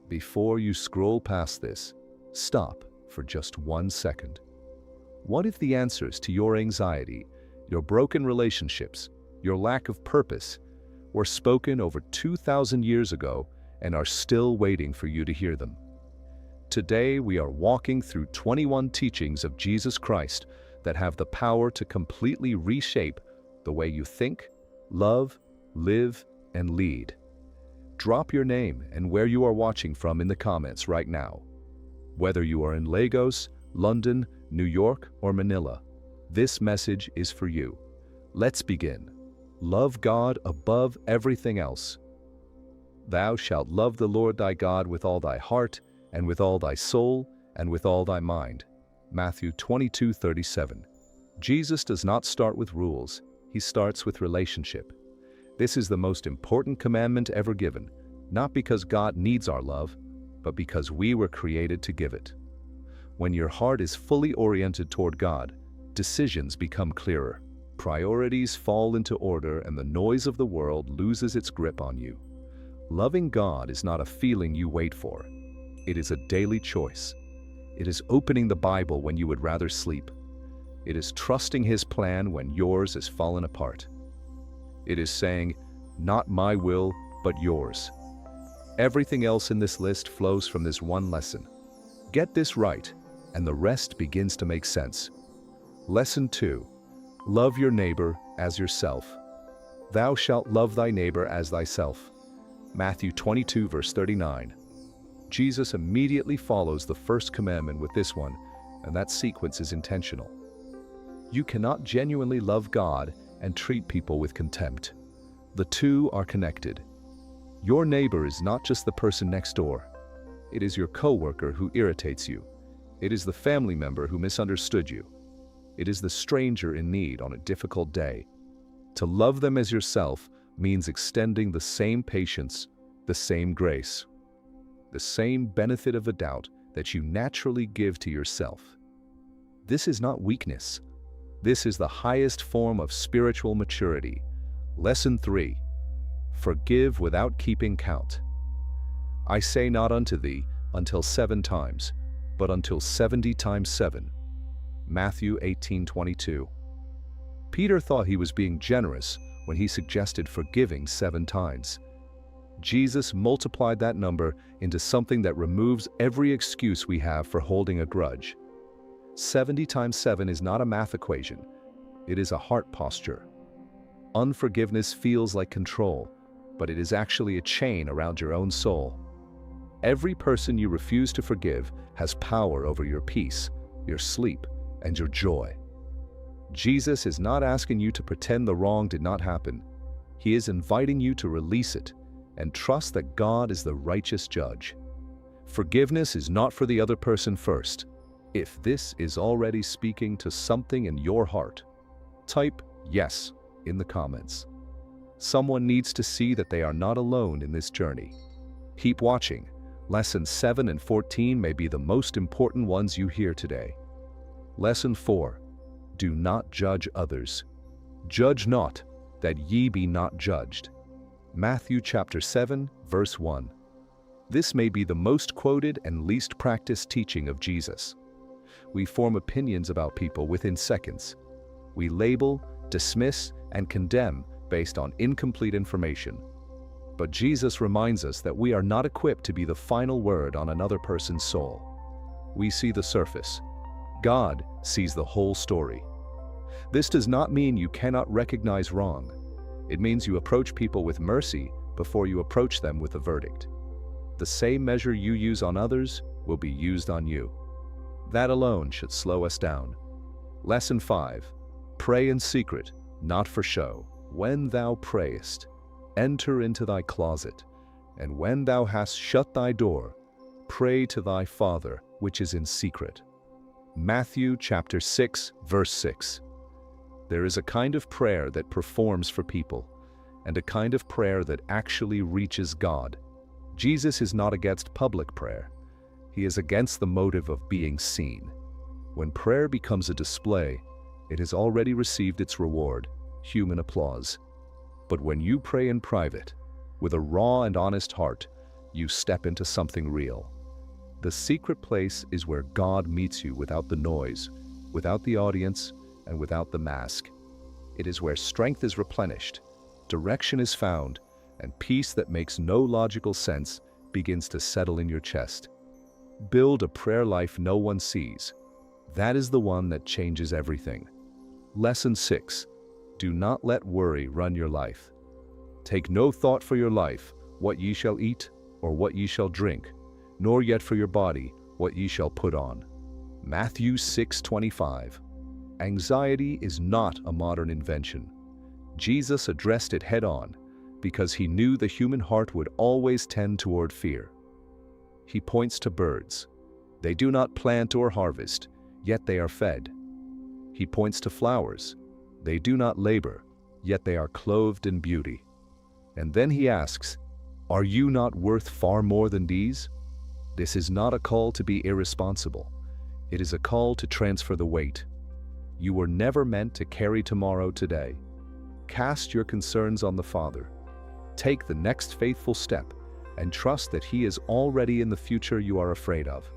Before you scroll past this, stop for just 1 second. What if the answers to your anxiety, your broken relationships, your lack of purpose, were spoken over 2,000 years ago and are still waiting for you to hear them? Today, we are walking through 21 teachings of Jesus Christ that have the power to completely reshape the way you think, love, live, and lead. Drop your name and where you are watching from in the comments right now. Whether you are in Lagos, London, New York, or Manila, this message is for you. Let's begin. Love God above everything else. Thou shalt love the Lord thy God with all thy heart, and with all thy soul, and with all thy mind. Matthew 22:37. Jesus does not start with rules, he starts with relationship. This is the most important commandment ever given, not because God needs our love, but because we were created to give it. When your heart is fully oriented toward God, decisions become clearer. Priorities fall into order and the noise of the world loses its grip on you. Loving God is not a feeling you wait for. It is a daily choice. It is opening the Bible when you would rather sleep. It is trusting His plan when yours is fallen apart. It is saying, "Not my will, but yours." Everything else in this list flows from this one lesson. Get this right, and the rest begins to make sense. Lesson 2. Love your neighbor as yourself. Thou shalt love thy neighbor as thyself. Matthew 22, verse 39. Jesus immediately follows the first commandment with this one, and that sequence is intentional. You cannot genuinely love God and treat people with contempt. The two are connected. Your neighbor is not just the person next door. It is your coworker who irritates you. It is the family member who misunderstood you. It is the stranger in need on a difficult day. To love them as yourself means extending the same patience, the same grace, the same benefit of the doubt that you naturally give to yourself. This is not weakness. This is the highest form of spiritual maturity. Lesson 3. Forgive without keeping count. I say not unto thee until 7 times, but until 70 times 7. Matthew 18:22. Peter thought he was being generous when he suggested forgiving 7 times. Jesus multiplied that number into something that removes every excuse we have for holding a grudge. 70 times 7 is not a math equation. It is a heart posture. Unforgiveness feels like control, but it is actually a chain around your own soul. Every person you refuse to forgive has power over your peace, your sleep, and your joy. Jesus is not asking you to pretend the wrong did not happen. He is inviting you to release it and trust that God is the righteous judge. Forgiveness is not for the other person first. If this is already speaking to something in your heart, type yes in the comments. Someone needs to see that they are not alone in this journey. Keep watching. Lessons 7 and 14 may be the most important ones you hear today. Lesson 4. Do not judge others. Judge not, that ye be not judged. Matthew chapter 7, verse 1. This may be the most quoted and least practiced teaching of Jesus. We form opinions about people within seconds. We label, dismiss, and condemn based on incomplete information. But Jesus reminds us that we are not equipped to be the final word on another person's soul. We see the surface. God sees the whole story. This does not mean you cannot recognize wrong. It means you approach people with mercy before you approach them with a verdict. The same measure you use on others will be used on you. That alone should slow us down. Lesson 5. Pray in secret, not for show. When thou prayest, enter into thy closet, and when thou hast shut thy door, pray to thy Father which is in secret. Matthew chapter 6, verse 6. There is a kind of prayer that performs for people, and a kind of prayer that actually reaches God. Jesus is not against public prayer. He is against the motive of being seen. When prayer becomes a display, it has already received its reward, human applause. But when you pray in private, with a raw and honest heart, you step into something real. The secret place is where God meets you without the noise, without the audience, and without the mask. It is where strength is replenished, direction is found, and peace that makes no logical sense begins to settle in your chest. Build a prayer life no one sees. That is the one that changes everything. Lesson 6. Do not let worry run your life. Take no thought for your life, what ye shall eat, or what ye shall drink, nor yet for your body, what ye shall put on. Matthew 6:25. Anxiety is not a modern invention. Jesus addressed it head-on because he knew the human heart would always tend toward fear. He points to birds. They do not plant or harvest, yet they are fed. He points to flowers. They do not labor, yet they are clothed in beauty. And then he asks, are you not worth far more than these? This is not a call to be irresponsible. It is a call to transfer the weight. You were never meant to carry tomorrow today. Cast your concerns on the Father. Take the next faithful step and trust that He is already in the future you are afraid of.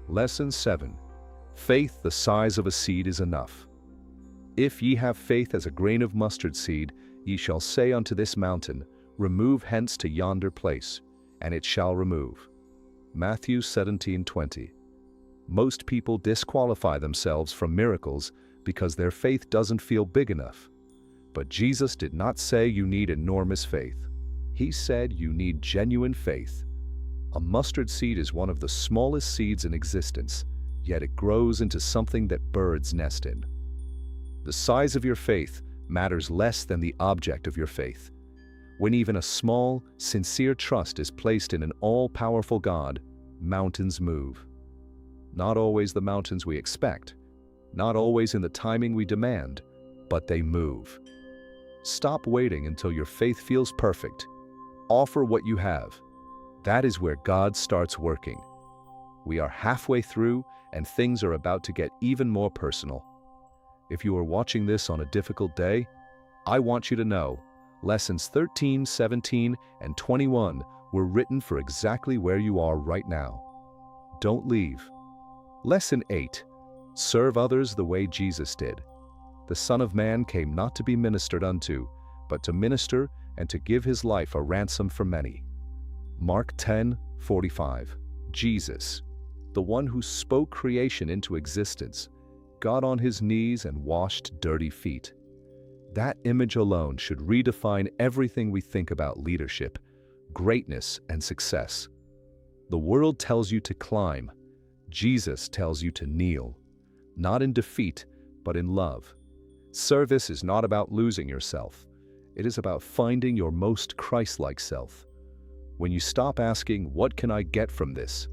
Lesson 7. Faith the size of a seed is enough. If ye have faith as a grain of mustard seed, ye shall say unto this mountain, remove hence to yonder place, and it shall remove. Matthew 17:20. Most people disqualify themselves from miracles because their faith doesn't feel big enough. But Jesus did not say you need enormous faith. He said you need genuine faith. A mustard seed is one of the smallest seeds in existence, yet it grows into something that birds nest in. The size of your faith matters less than the object of your faith. When even a small, sincere trust is placed in an all-powerful God, mountains move. Not always the mountains we expect, not always in the timing we demand, but they move. Stop waiting until your faith feels perfect. Offer what you have. That is where God starts working. We are halfway through, and things are about to get even more personal. If you are watching this on a difficult day, I want you to know, lessons 13, 17, and 21 were written for exactly where you are right now. Don't leave. Lesson 8. Serve others the way Jesus did. The Son of Man came not to be ministered unto, but to minister and to give his life a ransom for many. Mark 10:45. Jesus, the one who spoke creation into existence, got on his knees and washed dirty feet. That image alone should redefine everything we think about leadership, greatness, and success. The world tells you to climb. Jesus tells you to kneel, not in defeat, but in love. Service is not about losing yourself. It is about finding your most Christ-like self. When you stop asking, what can I get from this,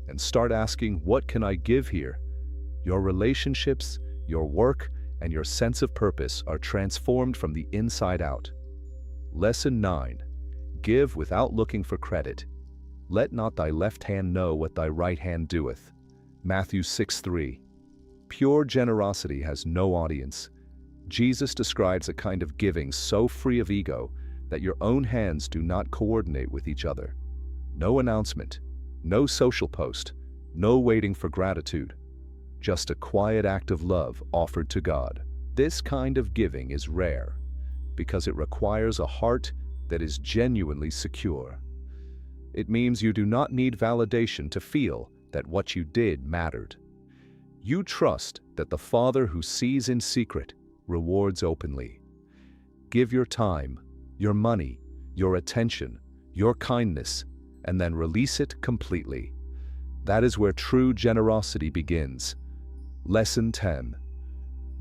and start asking, what can I give here, your relationships, your work, and your sense of purpose are transformed from the inside out. Lesson 9. Give without looking for credit. Let not thy left hand know what thy right hand doeth. Matthew 6:3. Pure generosity has no audience. Jesus describes a kind of giving so free of ego that your own hands do not coordinate with each other. No announcement, no social post, no waiting for gratitude. Just a quiet act of love offered to God. This kind of giving is rare because it requires a heart that is genuinely secure. It means you do not need validation to feel that what you did mattered. You trust that the Father who sees in secret rewards openly. Give your time, your money, your attention, your kindness, and then release it completely. That is where true generosity begins. Lesson 10.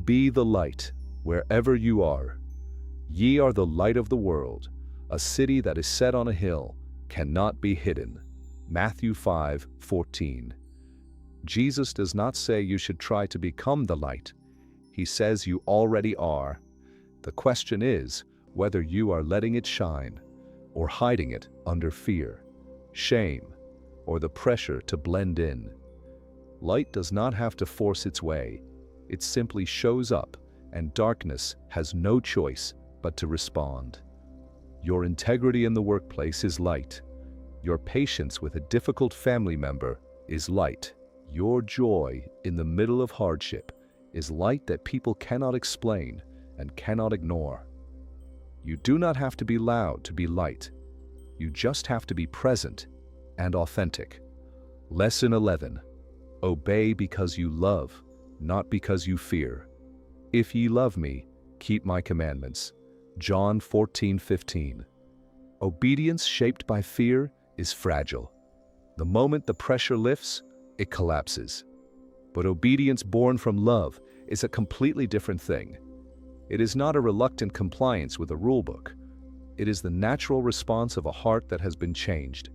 Be the light wherever you are. Ye are the light of the world. A city that is set on a hill cannot be hidden. Matthew 5:14. Jesus does not say you should try to become the light. He says you already are. The question is whether you are letting it shine or hiding it under fear, shame, or the pressure to blend in. Light does not have to force its way. It simply shows up, and darkness has no choice but to respond. Your integrity in the workplace is light. Your patience with a difficult family member is light. Your joy in the middle of hardship is light that people cannot explain and cannot ignore. You do not have to be loud to be light. You just have to be present and authentic. Lesson 11. Obey because you love, not because you fear. If ye love me, keep my commandments. John 14:15. Obedience shaped by fear is fragile. The moment the pressure lifts, it collapses. But obedience born from love is a completely different thing. It is not a reluctant compliance with a rulebook. It is the natural response of a heart that has been changed.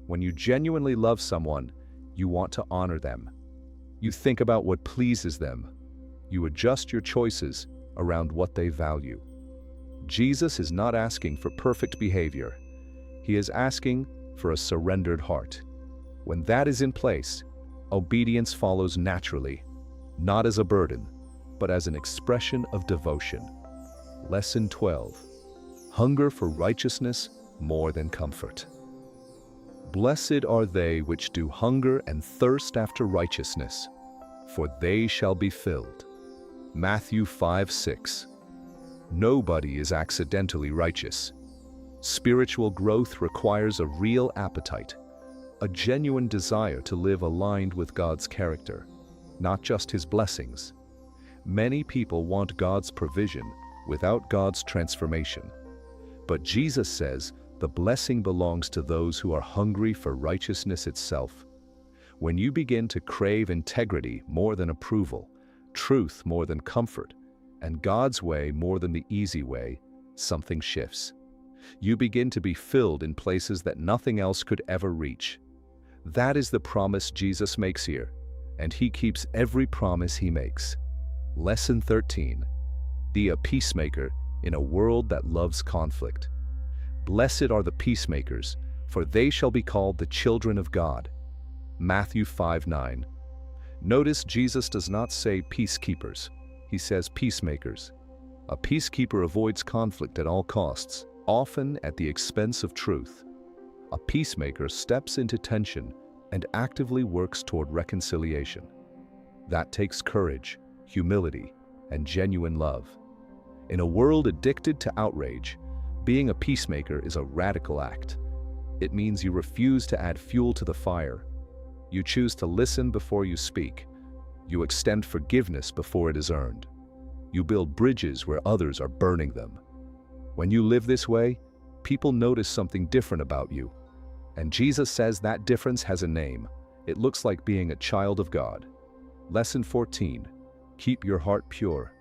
When you genuinely love someone, you want to honor them. You think about what pleases them. You adjust your choices around what they value. Jesus is not asking for perfect behavior. He is asking for a surrendered heart. When that is in place, obedience follows naturally, not as a burden, but as an expression of devotion. Lesson 12. Hunger for righteousness more than comfort. Blessed are they which do hunger and thirst after righteousness, for they shall be filled. Matthew 5:6. Nobody is accidentally righteous. Spiritual growth requires a real appetite, a genuine desire to live aligned with God's character, not just His blessings. Many people want God's provision without God's transformation. But Jesus says the blessing belongs to those who are hungry for righteousness itself. When you begin to crave integrity more than approval, truth more than comfort, and God's way more than the easy way, something shifts. You begin to be filled in places that nothing else could ever reach. That is the promise Jesus makes here, and He keeps every promise He makes. Lesson 13. Be a peacemaker in a world that loves conflict. Blessed are the peacemakers, for they shall be called the children of God. Matthew 5:9. Notice Jesus does not say peacekeepers. He says peacemakers. A peacekeeper avoids conflict at all costs, often at the expense of truth. A peacemaker steps into tension and actively works toward reconciliation. That takes courage, humility, and genuine love. In a world addicted to outrage, being a peacemaker is a radical act. It means you refuse to add fuel to the fire. You choose to listen before you speak. You extend forgiveness before it is earned. You build bridges where others are burning them. When you live this way, people notice something different about you. And Jesus says that difference has a name. It looks like being a child of God. Lesson 14. Keep your heart pure.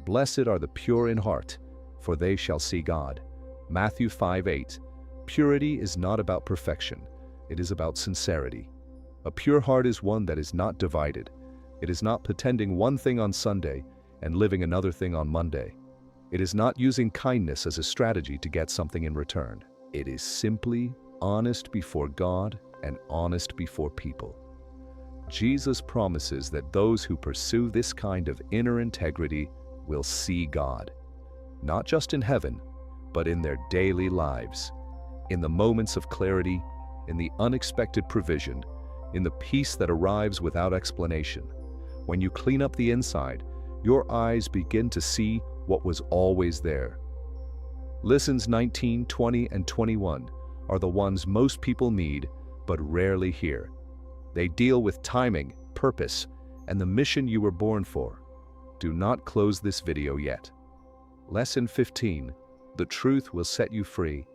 Blessed are the pure in heart, for they shall see God. Matthew 5:8. Purity is not about perfection. It is about sincerity. A pure heart is one that is not divided. It is not pretending one thing on Sunday and living another thing on Monday. It is not using kindness as a strategy to get something in return. It is simply honest before God and honest before people. Jesus promises that those who pursue this kind of inner integrity will see God, not just in heaven, but in their daily lives, in the moments of clarity, in the unexpected provision, in the peace that arrives without explanation. When you clean up the inside, your eyes begin to see what was always there. Lessons 19, 20, and 21 are the ones most people need but rarely hear. They deal with timing, purpose, and the mission you were born for. Do not close this video yet. Lesson 15. The truth will set you free.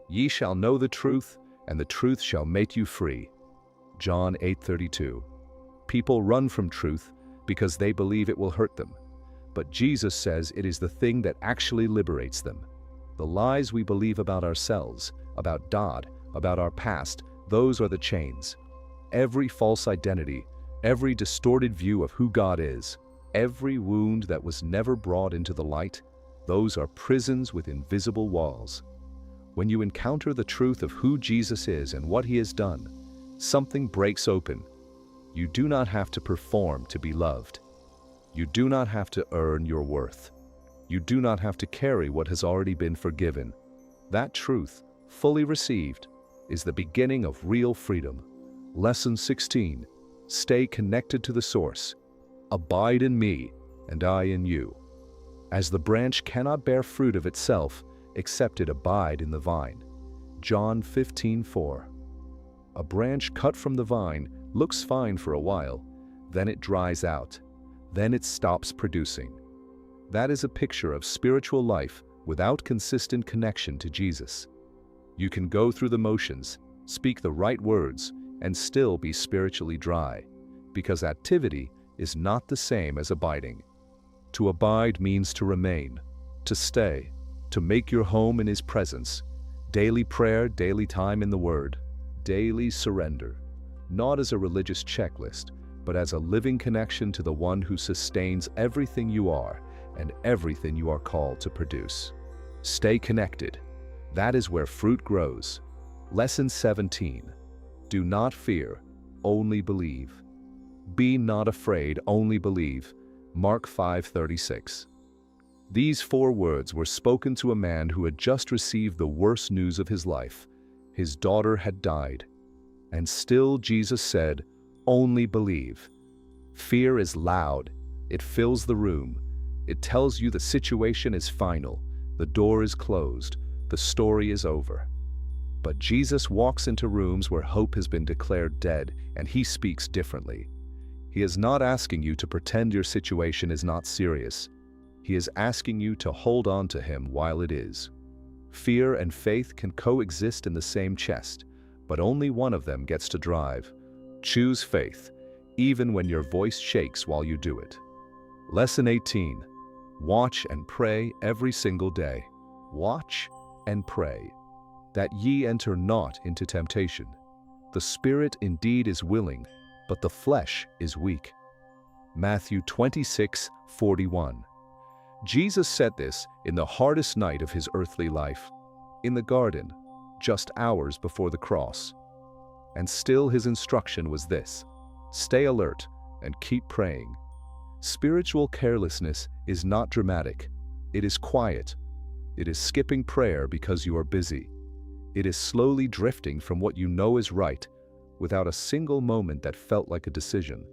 Ye shall know the truth, and the truth shall make you free. John 8:32. People run from truth because they believe it will hurt them. But Jesus says it is the thing that actually liberates them. The lies we believe about ourselves, about God, about our past, those are the chains. Every false identity, every distorted view of who God is, every wound that was never brought into the light, those are prisons with invisible walls. When you encounter the truth of who Jesus is and what He has done, something breaks open. You do not have to perform to be loved. You do not have to earn your worth. You do not have to carry what has already been forgiven. That truth, fully received, is the beginning of real freedom. Lesson 16. Stay connected to the source. Abide in me, and I in you. As the branch cannot bear fruit of itself, except it abide in the vine. John 15:4. A branch cut from the vine looks fine for a while, then it dries out, then it stops producing. That is a picture of spiritual life without consistent connection to Jesus. You can go through the motions, speak the right words, and still be spiritually dry, because activity is not the same as abiding. To abide means to remain, to stay, to make your home in His presence. Daily prayer, daily time in the Word, daily surrender, not as a religious checklist, but as a living connection to the one who sustains everything you are and everything you are called to produce. Stay connected. That is where fruit grows. Lesson 17. Do not fear, only believe. Be not afraid, only believe. Mark 5:36. These 4 words were spoken to a man who had just received the worst news of his life. His daughter had died. And still Jesus said, only believe. Fear is loud. It fills the room. It tells you the situation is final. The door is closed. The story is over. But Jesus walks into rooms where hope has been declared dead, and He speaks differently. He is not asking you to pretend your situation is not serious. He is asking you to hold on to Him while it is. Fear and faith can coexist in the same chest, but only one of them gets to drive. Choose faith, even when your voice shakes while you do it. Lesson 18. Watch and pray every single day. Watch and pray, that ye enter not into temptation. The spirit indeed is willing, but the flesh is weak. Matthew 26:41. Jesus said this in the hardest night of His earthly life, in the garden, just hours before the cross. And still His instruction was this: stay alert and keep praying. Spiritual carelessness is not dramatic. It is quiet. It is skipping prayer because you are busy. It is slowly drifting from what you know is right, without a single moment that felt like a decision.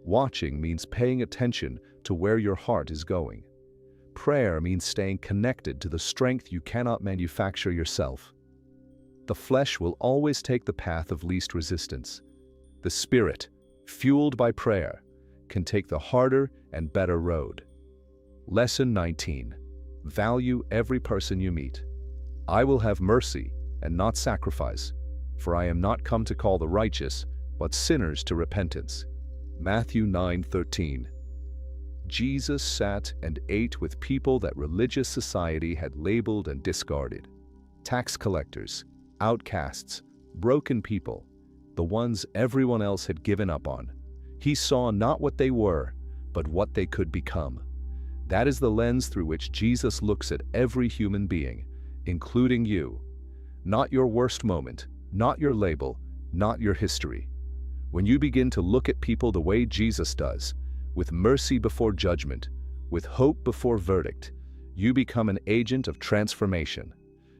Watching means paying attention to where your heart is going. Prayer means staying connected to the strength you cannot manufacture yourself. The flesh will always take the path of least resistance. The spirit, fueled by prayer, can take the harder and better road. Lesson 19. Value every person you meet. I will have mercy and not sacrifice, for I am not come to call the righteous, but sinners to repentance. Matthew 9:13. Jesus sat and ate with people that religious society had labeled and discarded. Tax collectors, outcasts, broken people, the ones everyone else had given up on. He saw not what they were, but what they could become. That is the lens through which Jesus looks at every human being, including you. Not your worst moment, not your label, not your history. When you begin to look at people the way Jesus does, with mercy before judgment, with hope before verdict, you become an agent of transformation.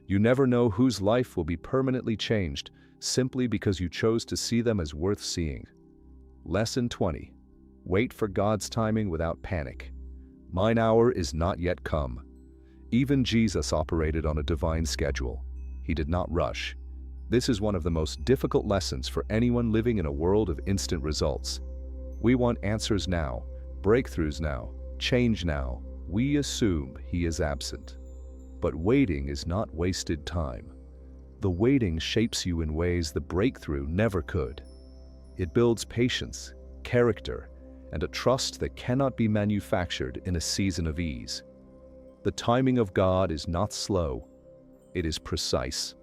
You never know whose life will be permanently changed simply because you chose to see them as worth seeing. Lesson 20. Wait for God's timing without panic. Mine hour is not yet come. Even Jesus operated on a divine schedule. He did not rush. This is one of the most difficult lessons for anyone living in a world of instant results. We want answers now, breakthroughs now, change now. We assume He is absent. But waiting is not wasted time. The waiting shapes you in ways the breakthrough never could. It builds patience, character, and a trust that cannot be manufactured in a season of ease. The timing of God is not slow, it is precise.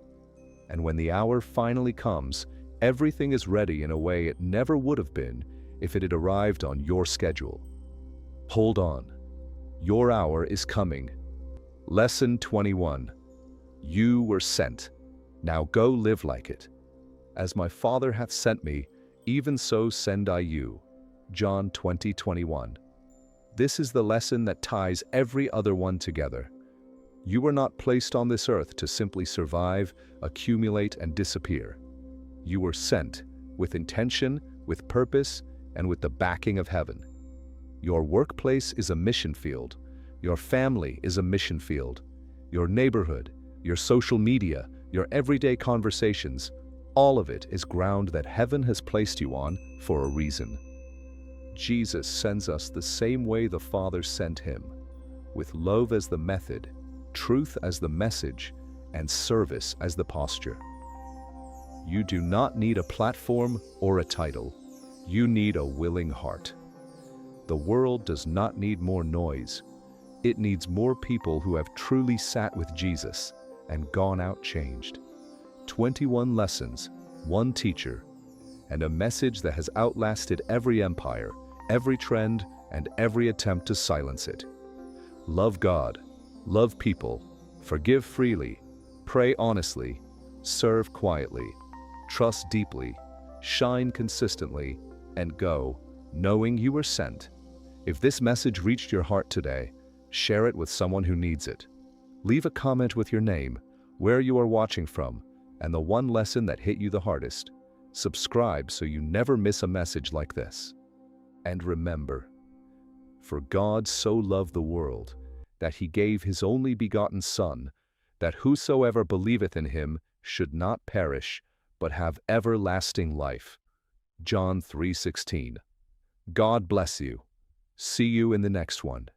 And when the hour finally comes, everything is ready in a way it never would have been if it had arrived on your schedule. Hold on. Your hour is coming. Lesson 21. You were sent. Now go live like it. As my Father hath sent me, even so send I you. John 20:21. This is the lesson that ties every other one together. You were not placed on this earth to simply survive, accumulate, and disappear. You were sent with intention, with purpose, and with the backing of heaven. Your workplace is a mission field. Your family is a mission field. Your neighborhood, your social media, your everyday conversations, all of it is ground that heaven has placed you on for a reason. Jesus sends us the same way the Father sent him, with love as the method, truth as the message, and service as the posture. You do not need a platform or a title. You need a willing heart. The world does not need more noise. It needs more people who have truly sat with Jesus and gone out changed. 21 lessons, one teacher, and a message that has outlasted every empire, every trend, and every attempt to silence it. Love God, love people, forgive freely, pray honestly, serve quietly, trust deeply, shine consistently, and go, knowing you were sent. If this message reached your heart today, share it with someone who needs it. Leave a comment with your name, where you are watching from, and the one lesson that hit you the hardest. Subscribe so you never miss a message like this. And remember, for God so loved the world, that he gave his only begotten Son, that whosoever believeth in him should not perish, but have everlasting life. John 3:16. God bless you. See you in the next one.